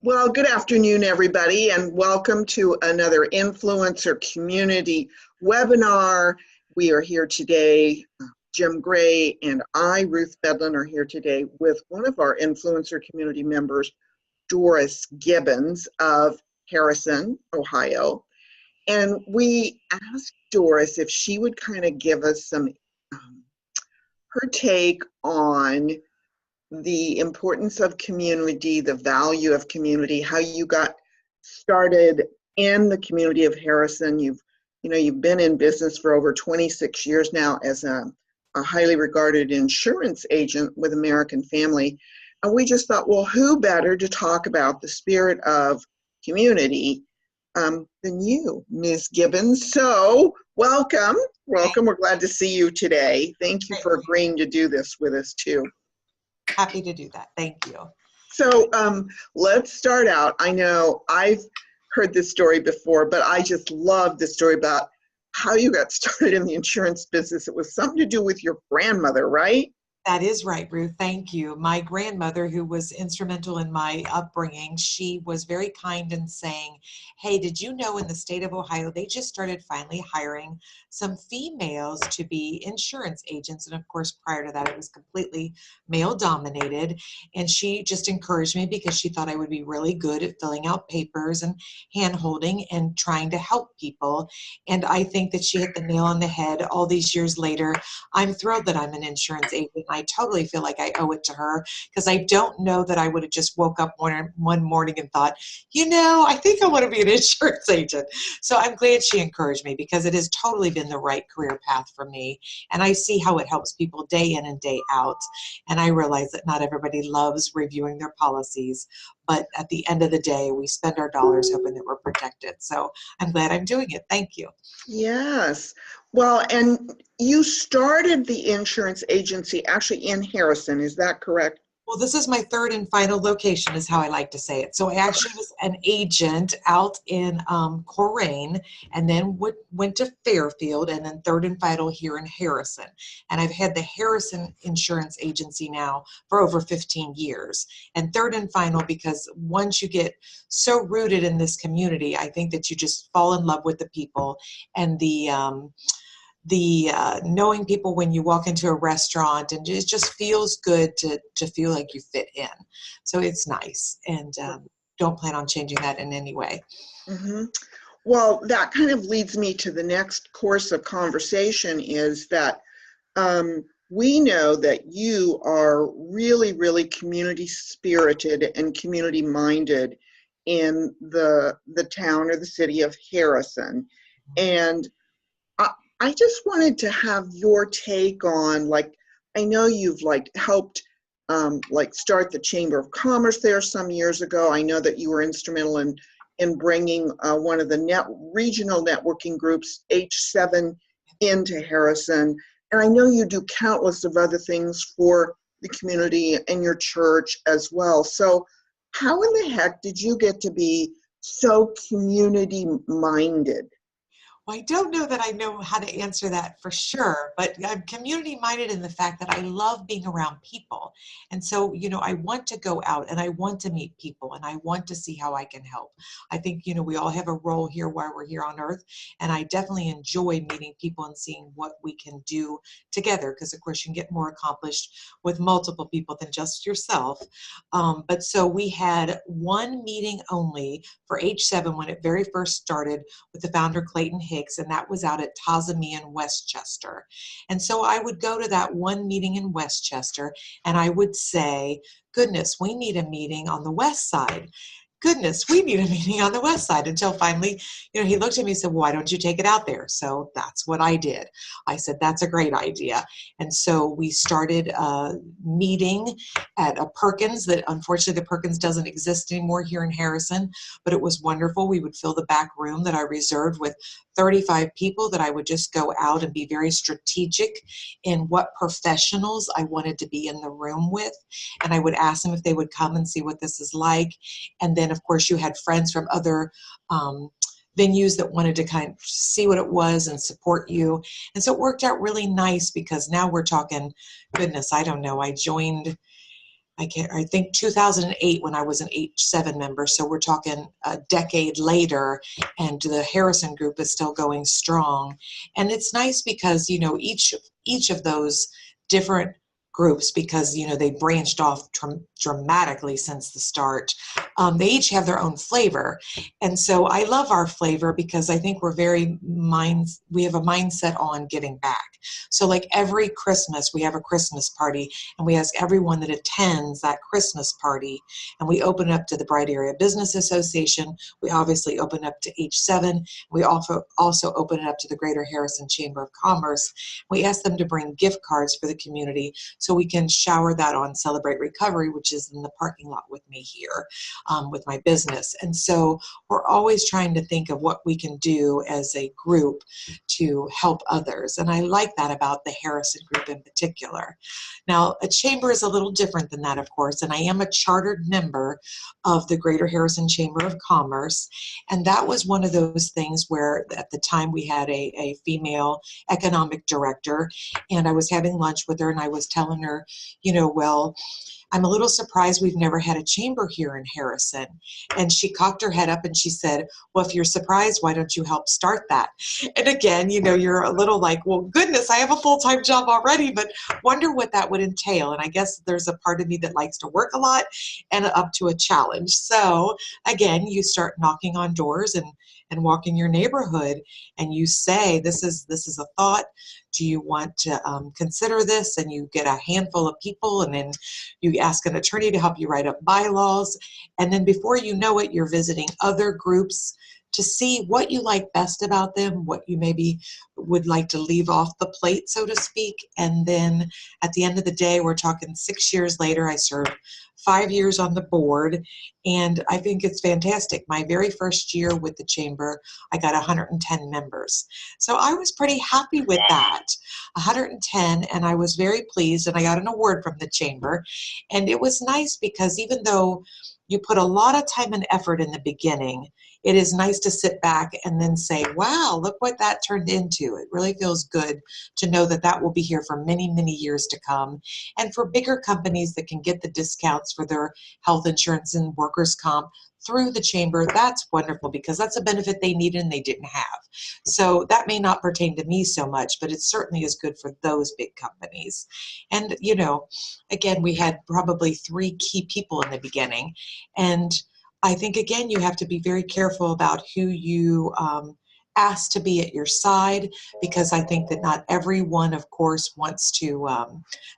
Well, good afternoon, everybody, and welcome to another Influencer Community webinar. We are here today, Jim Gray and I, Ruth Medlin, are here today with one of our Influencer Community members, Dorris Gibbons of Harrison, Ohio. And we asked Doris if she would kind of give us some her take on the importance of community, the value of community, how you got started in the community of Harrison. You've been in business for over 26 years now as a highly regarded insurance agent with American Family. And we just thought, well, who better to talk about the spirit of community than you, Ms. Gibbons. So welcome. We're glad to see you today. Thank you for agreeing to do this with us too. Happy to do that. Thank you. So let's start out. I know I've heard this story before, but I just love the story about how you got started in the insurance business. It was something to do with your grandmother, right? That is right, Ruth. Thank you. My grandmother, who was instrumental in my upbringing, she was very kind in saying, hey, did you know in the state of Ohio, they just started finally hiring some females to be insurance agents. And of course, prior to that, it was completely male dominated. And she just encouraged me because she thought I would be really good at filling out papers and hand holding and trying to help people. And I think that she hit the nail on the head all these years later. I'm thrilled that I'm an insurance agent. I totally feel like I owe it to her because I don't know that I would have just woke up one morning and thought, I think I want to be an insurance agent. So I'm glad she encouraged me because it has totally been the right career path for me. And I see how it helps people day in and day out. And I realize that not everybody loves reviewing their policies, but at the end of the day, we spend our dollars hoping that we're protected. So I'm glad I'm doing it. Thank you. Yes. Well, and you started the insurance agency actually in Harrison, is that correct? Well, this is my third and final location is how I like to say it. So I actually was an agent out in Corrane and then went to Fairfield and then third and final here in Harrison. And I've had the Harrison Insurance Agency now for over 15 years. And third and final because once you get so rooted in this community, I think that you just fall in love with the people and the knowing people when you walk into a restaurant, and it just feels good to feel like you fit in. So it's nice, and don't plan on changing that in any way. Mm-hmm. Well, that kind of leads me to the next course of conversation is that we know that you are really, really community spirited and community minded in the town or the city of Harrison. And I just wanted to have your take on, I know you've helped start the Chamber of Commerce there some years ago. I know that you were instrumental in bringing one of the regional networking groups, H7, into Harrison. And I know you do countless of other things for the community and your church as well. So how in the heck did you get to be so community minded? Well, I don't know that I know how to answer that for sure, but I'm community minded in the fact that I love being around people. And so, I want to go out and I want to meet people and I want to see how I can help. I think, we all have a role here while we're here on earth. And I definitely enjoy meeting people and seeing what we can do together. Because of course you can get more accomplished with multiple people than just yourself. But so we had one meeting only for H7 when it very first started with the founder, Clayton Hicks, and that was out at Tazami in Westchester. And so I would go to that one meeting in Westchester and I would say, goodness, we need a meeting on the west side. Goodness, we need a meeting on the west side, until finally, he looked at me and said, why don't you take it out there? So that's what I did. I said, that's a great idea. And so we started a meeting at a Perkins that unfortunately the Perkins doesn't exist anymore here in Harrison, but it was wonderful. We would fill the back room that I reserved with 35 people that I would just go out and be very strategic in what professionals I wanted to be in the room with. And I would ask them if they would come and see what this is like. And then of course you had friends from other venues that wanted to kind of see what it was and support you. And so it worked out really nice because now we're talking, goodness, I don't know, I joined I think 2008 when I was an H7 member. So we're talking a decade later, and the Harrison group is still going strong. And it's nice because, each of those different groups, because, they branched off dramatically since the start. They each have their own flavor. And so I love our flavor because I think we have a mindset on giving back. So like every Christmas, we have a Christmas party, and we ask everyone that attends that Christmas party, and we open it up to the Bright Area Business Association. We obviously open up to H7. We also open it up to the Greater Harrison Chamber of Commerce. We ask them to bring gift cards for the community so we can shower that on Celebrate Recovery, which is in the parking lot with me here with my business. And so we're always trying to think of what we can do as a group to help others. And I like that about the Harrison group in particular. Now, a chamber is a little different than that, of course, and I am a chartered member of the Greater Harrison Chamber of Commerce. And that was one of those things where at the time we had a female economic director, and I was having lunch with her, and I was telling her, well, I'm a little surprised we've never had a chamber here in Harrison. And she cocked her head up and she said, well, if you're surprised, why don't you help start that? And again, you're a little like, well, goodness, I have a full-time job already, but wonder what that would entail. And I guess there's a part of me that likes to work a lot and up to a challenge. So again, you start knocking on doors and walking your neighborhood, and you say, this is a thought. Do you want to consider this? And you get a handful of people, and then you ask an attorney to help you write up bylaws. And then before you know it, you're visiting other groups to see what you like best about them, what you maybe would like to leave off the plate, so to speak. And then at the end of the day, we're talking 6 years later, I served 5 years on the board, and I think it's fantastic. My very first year with the chamber, I got 110 members. So I was pretty happy with that, 110, and I was very pleased, and I got an award from the chamber. And it was nice because even though you put a lot of time and effort in the beginning, it is nice to sit back and then say, wow, look what that turned into. It really feels good to know that that will be here for many, many years to come. And for bigger companies that can get the discounts for their health insurance and workers' comp through the chamber, that's wonderful because that's a benefit they needed and they didn't have. So that may not pertain to me so much, but it certainly is good for those big companies. And, again, we had probably 3 key people in the beginning. And I think, again, you have to be very careful about who you ask to be at your side, because I think that not everyone, of course, wants to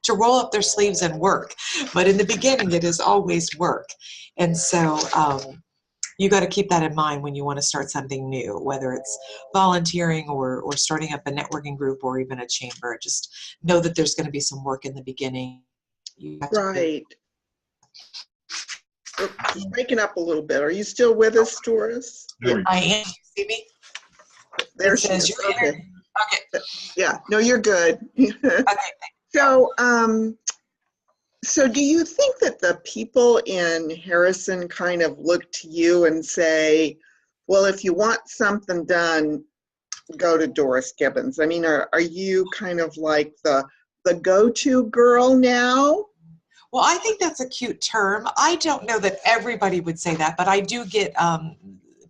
roll up their sleeves and work. But in the beginning, it is always work. And so you got to keep that in mind when you want to start something new, whether it's volunteering or starting up a networking group or even a chamber. Just know that there's going to be some work in the beginning. You have right. It's breaking up a little bit. Are you still with us, Doris? I am. You see me? There she is. Okay. Okay. Yeah. No, you're good. Okay. So do you think that the people in Harrison kind of look to you and say, well, if you want something done, go to Dorris Gibbons? I mean, are you kind of like the go-to girl now? Well, I think that's a cute term. I don't know that everybody would say that, but I do get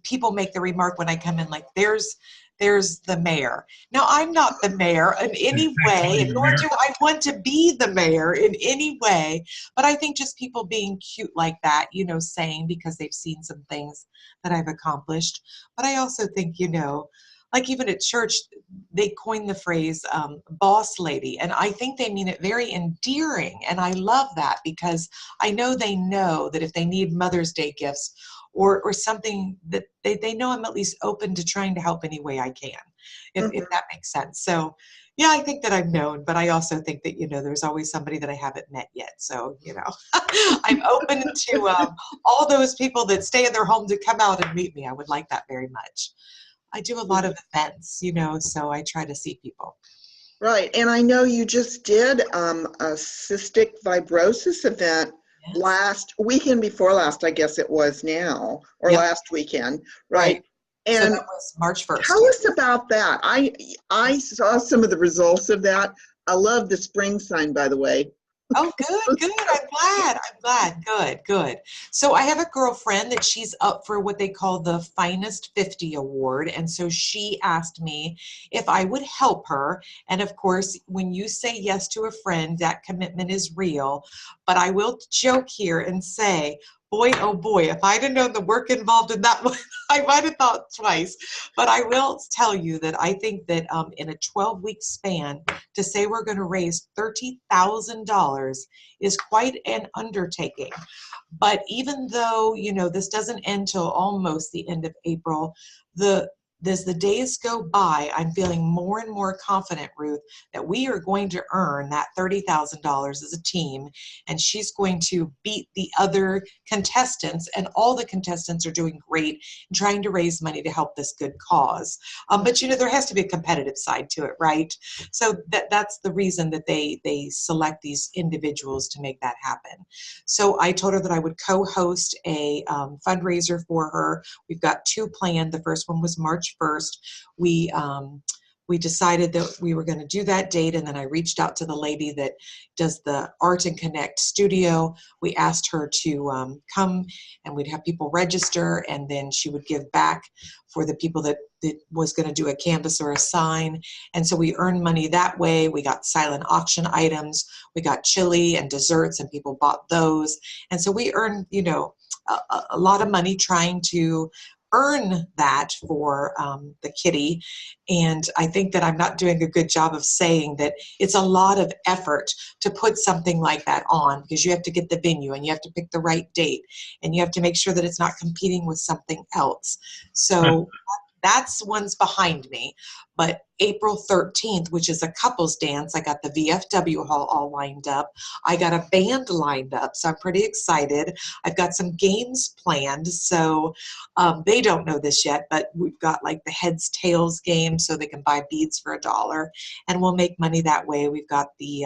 people make the remark when I come in, like, there's the mayor. Now, I'm not the mayor in any way, nor do I want to be the mayor in any way, but I think just people being cute like that, saying because they've seen some things that I've accomplished. But I also think, like even at church, they coined the phrase boss lady. And I think they mean it very endearing. And I love that because I know they know that if they need Mother's Day gifts or something, that they know I'm at least open to trying to help any way I can, if that makes sense. So yeah, I think that I'm known, but I also think that, there's always somebody that I haven't met yet. So, I'm open to all those people that stay in their home to come out and meet me. I would like that very much. I do a lot of events, so I try to see people. Right. And I know you just did a cystic fibrosis event last weekend before last, I guess it was now, or last weekend, right? And so that was March 1st. Tell us about that. I saw some of the results of that. I love the spring sign, by the way. Oh, good, good. I'm glad. Good, good. So I have a girlfriend that she's up for what they call the Finest 50 Award. And so she asked me if I would help her. And of course, when you say yes to a friend, that commitment is real. But I will joke here and say, boy, oh boy, if I'd have known the work involved in that one, I might have thought twice. But I will tell you that I think that in a 12-week span, to say we're going to raise $30,000 is quite an undertaking. But even though, this doesn't end till almost the end of April, as the days go by, I'm feeling more and more confident, Ruth, that we are going to earn that $30,000 as a team, and she's going to beat the other contestants, and all the contestants are doing great and trying to raise money to help this good cause. But there has to be a competitive side to it, right? So that's the reason that they select these individuals to make that happen. So I told her that I would co-host a fundraiser for her. We've got two planned. The first one was March 1st. We decided that we were going to do that date, and then I reached out to the lady that does the Art and Connect studio. We asked her to come, and we'd have people register, and then she would give back for the people that was going to do a canvas or a sign. And so we earned money that way. We got silent auction items. We got chili and desserts, and people bought those. And so we earned, a lot of money trying to earn that for the kitty. And I think that I'm not doing a good job of saying that it's a lot of effort to put something like that on, because you have to get the venue, and you have to pick the right date, and you have to make sure that it's not competing with something else. So that's one's behind me. But April 13th, which is a couples dance, I got the VFW hall all lined up. I got a band lined up, so I'm pretty excited. I've got some games planned, so they don't know this yet, but we've got like the heads tails game, so they can buy beads for $1, and we'll make money that way. We've got the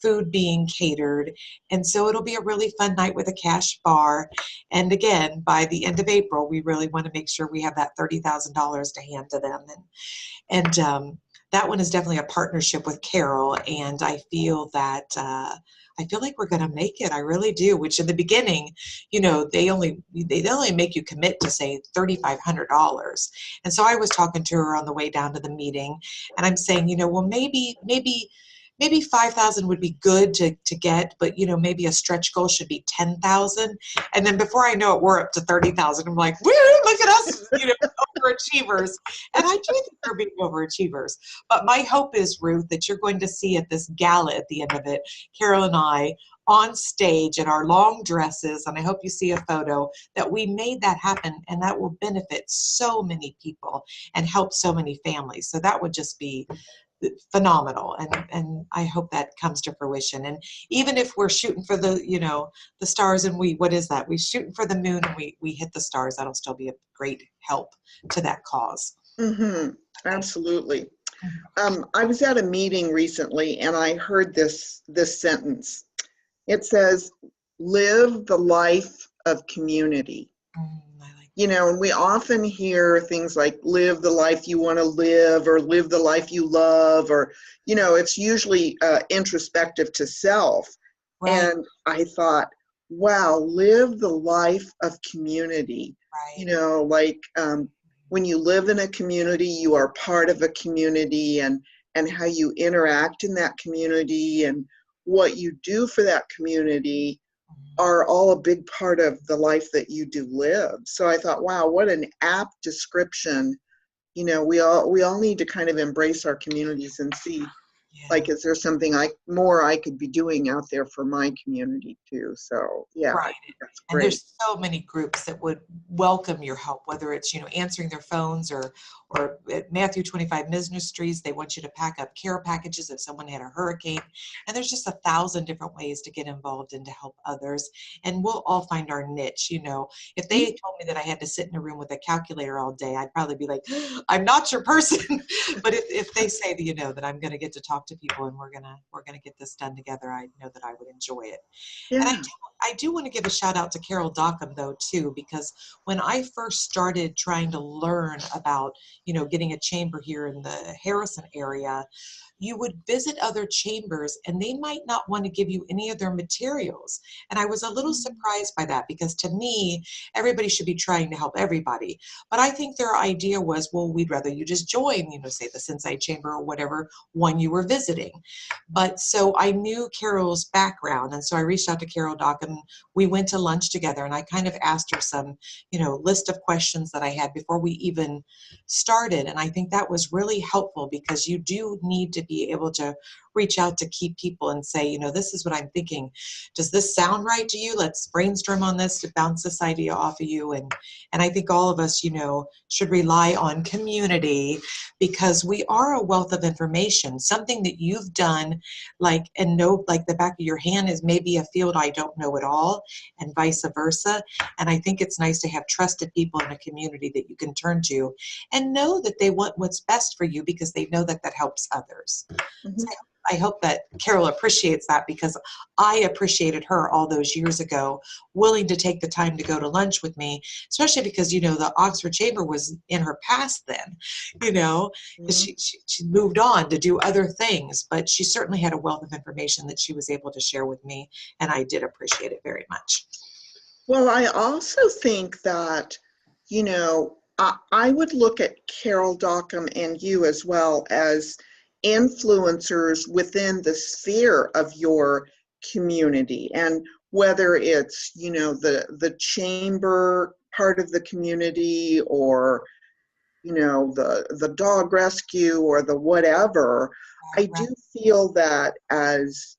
food being catered, and so it'll be a really fun night with a cash bar. And again, by the end of April, we really want to make sure we have that $30,000 to hand to them. And that one is definitely a partnership with Carol, and I feel that I feel like we're going to make it. I really do. Which in the beginning, they only make you commit to say $3,500. And so I was talking to her on the way down to the meeting, and I'm saying, well, maybe 5,000 would be good to get, but maybe a stretch goal should be 10,000. And then before I know it, we're up to 30,000. I'm like, woo, look at us, overachievers. And I do think we're being overachievers. But my hope is, Ruth, that you're going to see at this gala at the end of it, Carol and I on stage in our long dresses, and I hope you see a photo, that we made that happen, and that will benefit so many people and help so many families. So that would just be phenomenal, and I hope that comes to fruition. And even if we're shooting for the the stars, and we shooting for the moon, and we hit the stars, that'll still be a great help to that cause. Absolutely. I was at a meeting recently, and I heard this sentence. It says, "Live the life of community." And we often hear things like live the life you want to live, or live the life you love, or, it's usually introspective to self. Right. And I thought, wow, live the life of community. Right. When you live in a community, you are part of a community, and how you interact in that community and what you do for that community are all a big part of the life that you do live. So I thought, wow, what an apt description. We all need to kind of embrace our communities and see, is there something more I could be doing out there for my community too? So yeah, right. That's great. And there's so many groups that would welcome your help, whether it's answering their phones, or at Matthew 25 Ministries, they want you to pack up care packages if someone had a hurricane. And there's just 1,000 different ways to get involved and to help others. And we'll all find our niche. If they told me that I had to sit in a room with a calculator all day, I'd probably be like, I'm not your person. But if they say that I'm going to get to talk to people, and we're gonna get this done together, I know that I would enjoy it. Yeah. And I do want to give a shout out to Carol Dockham though too, because when I first started trying to learn about, getting a chamber here in the Harrison area, you would visit other chambers and they might not want to give you any of their materials. And I was a little surprised by that, because to me, everybody should be trying to help everybody. But I think their idea was, well, we'd rather you just join, say the Sensei Chamber or whatever one you were visiting. But so I knew Carol's background. And so I reached out to Carol Dockham. We went to lunch together and I kind of asked her some, list of questions that I had before we even started. And I think that was really helpful, because you do need to be able to reach out to key people and say, this is what I'm thinking. Does this sound right to you? Let's brainstorm on this to bounce this idea off of you. And I think all of us, should rely on community, because we are a wealth of information. Something that you've done, like the back of your hand is maybe a field I don't know at all, and vice versa. And I think it's nice to have trusted people in a community that you can turn to and know that they want what's best for you, because they know that that helps others. Mhm. So I hope that Carol appreciates that, because I appreciated her all those years ago, willing to take the time to go to lunch with me, especially because, the Oxford Chamber was in her past then, because she moved on to do other things, but she certainly had a wealth of information that she was able to share with me, and I did appreciate it very much. Well, I also think that, I would look at Carol Dockham and you as well as influencers within the sphere of your community. And whether it's, the chamber part of the community, or, the dog rescue or the whatever, I do feel that as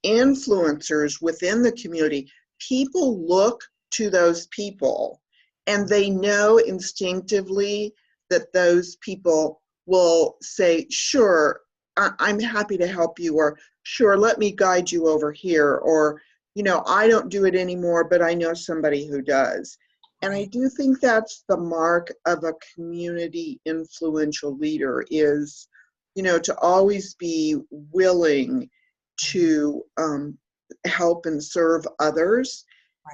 influencers within the community, people look to those people and they know instinctively that those people will say, sure, I'm happy to help you, or sure, let me guide you over here, or, I don't do it anymore, but I know somebody who does. And I do think that's the mark of a community influential leader is, to always be willing to help and serve others,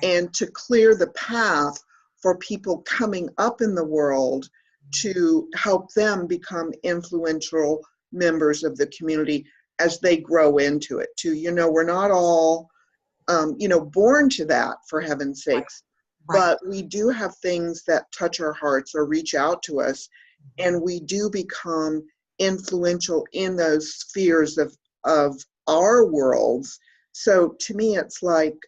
and to clear the path for people coming up in the world to help them become influential members of the community as they grow into it too. We're not all, born to that, for heaven's sakes, but we do have things that touch our hearts or reach out to us, and we do become influential in those spheres of our worlds. So to me, it's like,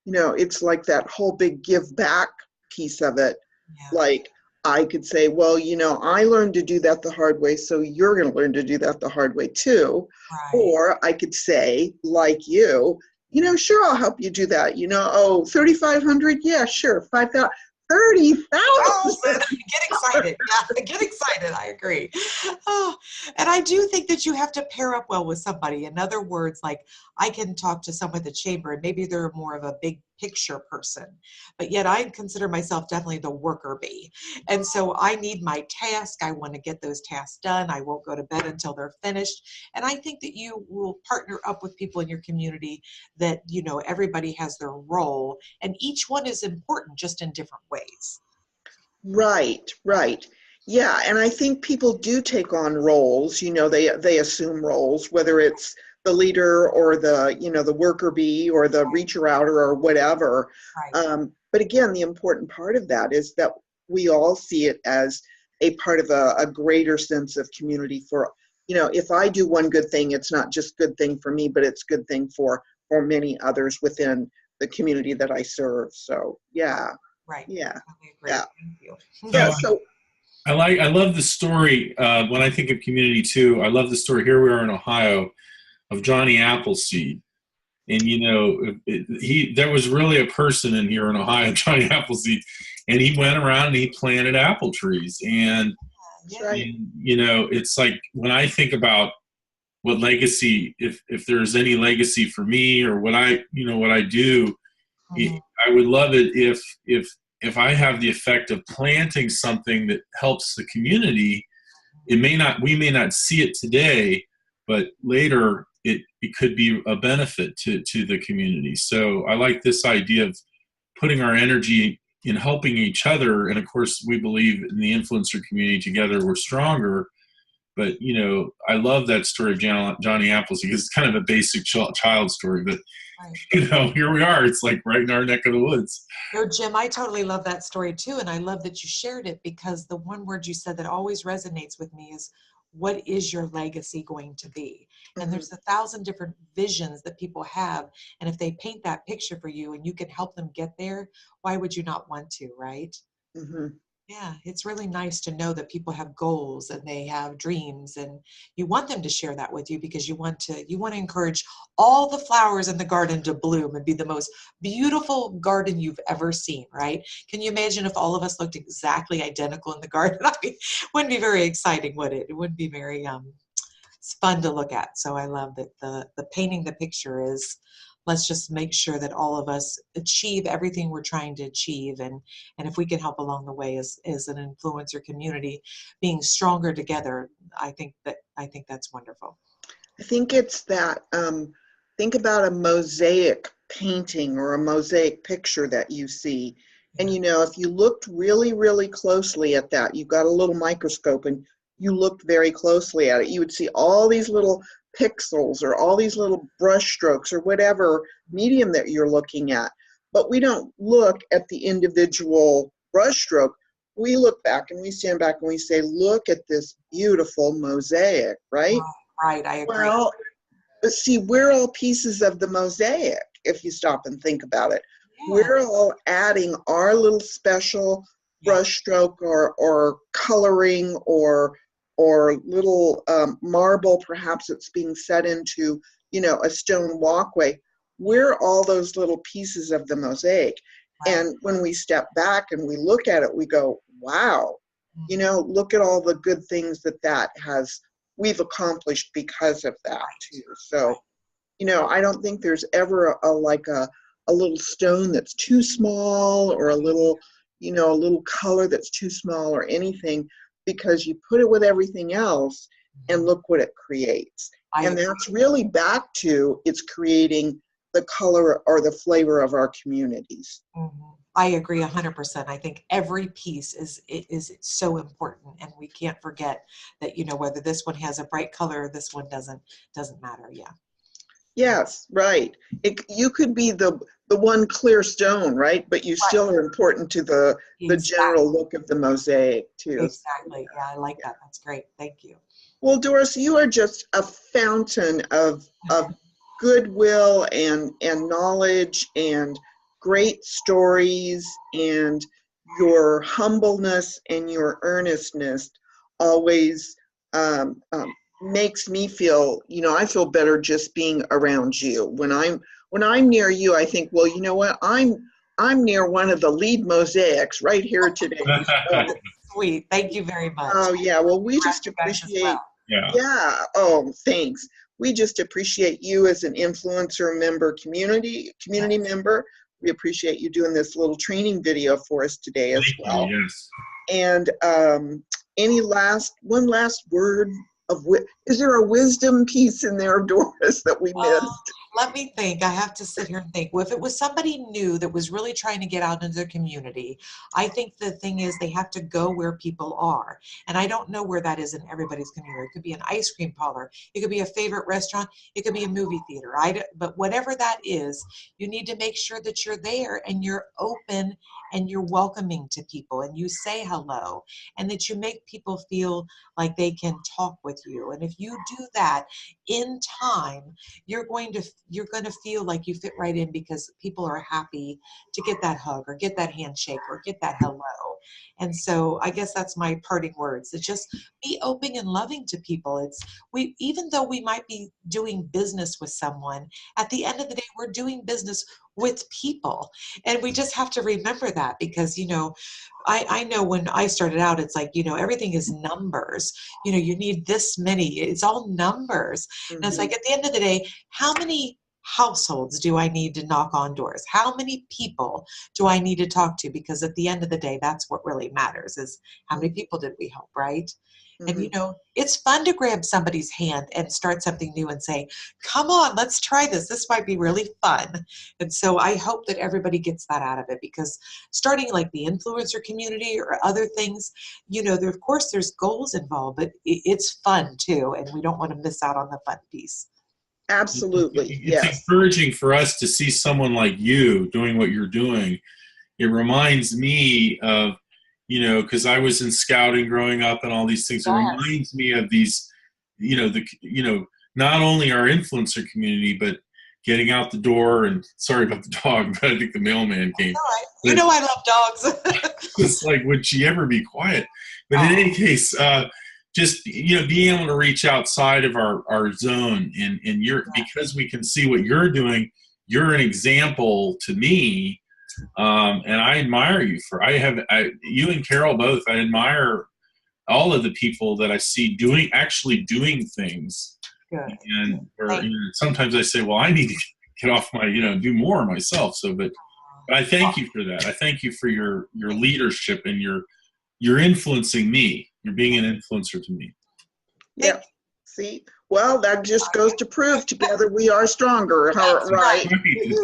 it's like that whole big give back piece of it. Yeah. Like, I could say, well, I learned to do that the hard way, so you're going to learn to do that the hard way too. Right. Or I could say, like you, sure, I'll help you do that. Oh, 3,500? Yeah, sure. 5,000. 30,000. Get excited. Yeah, get excited. I agree. Oh, and I do think that you have to pair up well with somebody. In other words, like I can talk to someone at the chamber and maybe they're more of a big picture person, but yet I consider myself definitely the worker bee. And so I need my task. I want to get those tasks done. I won't go to bed until they're finished. And I think that you will partner up with people in your community that, everybody has their role and each one is important just in different ways. Right. Yeah, and I think people do take on roles, they assume roles, whether it's the leader or the worker bee or the reacher outer or whatever. Right. But again, the important part of that is that we all see it as a part of a greater sense of community for, if I do one good thing, it's not just good thing for me, but it's good thing for many others within the community that I serve. So, yeah. Right. Yeah. Yeah. Thank you. So, Yeah. So I love the story when I think of community too. I love the story. Here we are in Ohio of Johnny Appleseed, and there was really a person in here in Ohio, Johnny Appleseed, and he went around and he planted apple trees. And, it's like when I think about what legacy, if there's any legacy for me or what I do, I would love it if I have the effect of planting something that helps the community. We may not see it today, but later it could be a benefit to the community. So I like this idea of putting our energy in helping each other. And of course, we believe in the influencer community, together we're stronger. But, you know, I love that story of Johnny Appleseed, because it's kind of a basic child story. But, Right. you know, here we are. It's like right in our neck of the woods. No, Jim, I totally love that story too. And I love that you shared it, because the one word you said that always resonates with me is, what is your legacy going to be? And there's 1,000 different visions that people have. And if they paint that picture for you and you can help them get there, why would you not want to, right? Mm-hmm. Yeah, it's really nice to know that people have goals and they have dreams, and you want them to share that with you, because you want to encourage all the flowers in the garden to bloom and be the most beautiful garden you've ever seen, right? Can you imagine if all of us looked exactly identical in the garden? I mean, it wouldn't be very exciting, would it? It wouldn't be very it's fun to look at. So I love that the painting the picture is, let's just make sure that all of us achieve everything we're trying to achieve. And if we can help along the way as an influencer community, being stronger together, I think that's wonderful. I think it's that, think about a mosaic painting or a mosaic picture that you see. And, you know, if you looked really, really closely at that, you've got a little microscope and you looked very closely at it, you would see all these little pixels or all these little brush strokes or whatever medium that you're looking at. But we don't look at the individual brush stroke. We look back and we stand back and we say, look at this beautiful mosaic, right? Right, I agree. Well, see, we're all pieces of the mosaic, if you stop and think about it. Yeah. We're all adding our little special brush stroke or coloring or little marble, perhaps it's being set into, you know, a stone walkway. We're all those little pieces of the mosaic. Right. And when we step back and we look at it, we go, wow, you know, look at all the good things we've accomplished because of that too. So, you know, I don't think there's ever a little stone that's too small, or a little color that's too small or anything, because you put it with everything else and look what it creates. And that's really back to, it's creating the color or the flavor of our communities. Mm-hmm. I agree 100%. I think every piece is so important, and we can't forget that, you know, whether this one has a bright color or this one doesn't matter. Yeah. Yes, right. You could be the one clear stone, right? But you still are important to the general look of the mosaic too. Exactly. Yeah, I like that. That's great. Thank you. Well, Doris, you are just a fountain of goodwill and knowledge and great stories, and your humbleness and your earnestness always makes me feel, you know, I feel better just being around you. When I'm near you, I think, well, you know what, I'm near one of the lead mosaics right here today. So, sweet. Thank you very much. Oh yeah, well, we just appreciate oh, thanks. We just appreciate you as an influencer member, community member. We appreciate you doing this little training video for us today as well. Yes. And one last word is there a wisdom piece in there, Doris, that we missed? Let me think. I have to sit here and think. Well, if it was somebody new that was really trying to get out into their community, I think the thing is they have to go where people are. And I don't know where that is in everybody's community. It could be an ice cream parlor. It could be a favorite restaurant. It could be a movie theater. But whatever that is, you need to make sure that you're there and you're open and you're welcoming to people and you say hello, and that you make people feel like they can talk with you. And if you do that in time, you're going to feel like you fit right in, because people are happy to get that hug or get that handshake or get that hello. And so I guess that's my parting words. It's just be open and loving to people. Even though we might be doing business with someone, at the end of the day, we're doing business with people. And we just have to remember that, because, you know, I know when I started out, it's like, you know, everything is numbers. You know, you need this many, it's all numbers. Mm-hmm. And it's like, at the end of the day, how many households do I need to knock on doors? How many people do I need to talk to? Because at the end of the day, that's what really matters, is how many people did we help, right? And, you know, it's fun to grab somebody's hand and start something new and say, come on, let's try this. This might be really fun. And so I hope that everybody gets that out of it, because starting like the influencer community or other things, you know, there, of course, there's goals involved, but it's fun too. And we don't want to miss out on the fun piece. Absolutely. It's Yes. encouraging for us to see someone like you doing what you're doing. It reminds me of, you know, because I was in scouting growing up and all these things. It reminds me of these, you know, not only our influencer community, but getting out the door. And sorry about the dog, but I think the mailman came. All right. You know, I love dogs. It's like, would she ever be quiet? But in any case, just, you know, being able to reach outside of our zone, and you're, because we can see what you're doing, you're an example to me. And I admire you for, you and Carol both, I admire all of the people that I see actually doing things. Good. And or, you know, sometimes I say, well, I need to get off my, you know, do more myself. So, but I thank you for that. I thank you for your leadership, and you're influencing me. You're being an influencer to me. Yeah. See, well, that just goes to prove together we are stronger. Right? Absolutely.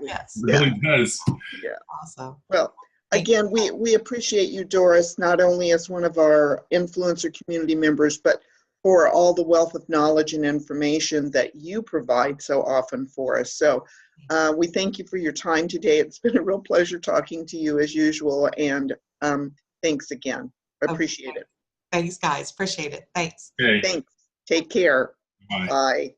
Yes. It really does. Yeah. Awesome. Well, again, we appreciate you, Doris, not only as one of our influencer community members, but for all the wealth of knowledge and information that you provide so often for us. So we thank you for your time today. It's been a real pleasure talking to you as usual. And thanks again. I appreciate it. Thanks, guys. Appreciate it. Thanks. Okay. Thanks. Take care. Bye. Bye.